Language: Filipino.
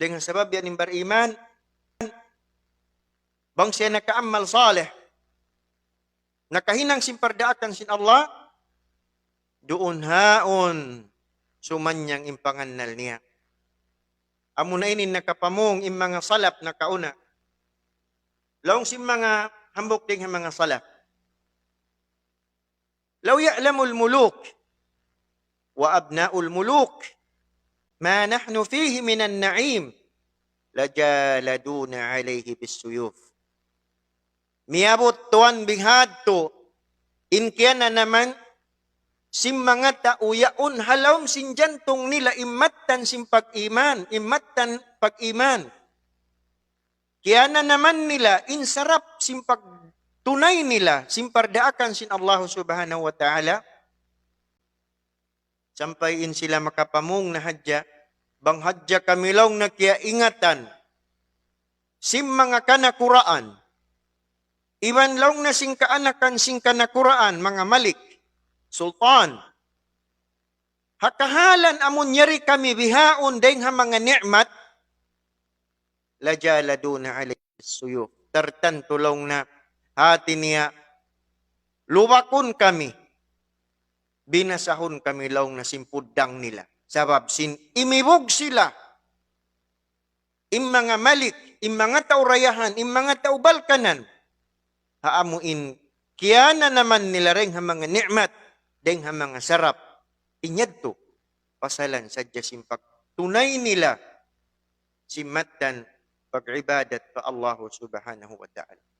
dengan sebab dia beriman, bang siya nakaamal saleh, nakahinang simpardaakan sin Allah, doon haon sumanyang impangannal niya. Amo na ini nakapamong im mga salaf na kauna. Laong si mga hambok ding mga salaf. Law ya'lamul muluk wa abna'ul muluk ma nahnu fihi minan na'im lajaladuna alayhi bisuyuf. Miabot tuan bihadto inkiana naman sim mga tauyaon halawm sin jantong nila imatan sim pag-iman, imatan pag-iman. Kiana naman nila insarap sim pagtunay nila sim pardaakan sin Allah Subhanahu wa taala. Sampayin sila makapamong na hadya, bang hadya kamilong na kaya ingatan sim mga kanakuraan. Iban long na sing kaanakan sing kanakuraan mga malik, sultan. Hakahalan amon nyari kami bihaon deng ha mga ni'mat, lajaladuna alayhi suyuf. Tartan tulong na hati niya, luwakon kami, binasahon kami long na simpudang nila. Sabab sin imibog sila, im mga malik, im mga taurayahan, im mga taubalkanan, haamuin kiyana naman nila rin ha mga ni'mat, deng ha mga sarap, inyadto, pasalan sadya simpak, tunay nila, simatan, pag-ibadat pa Allah Subhanahu wa ta'ala.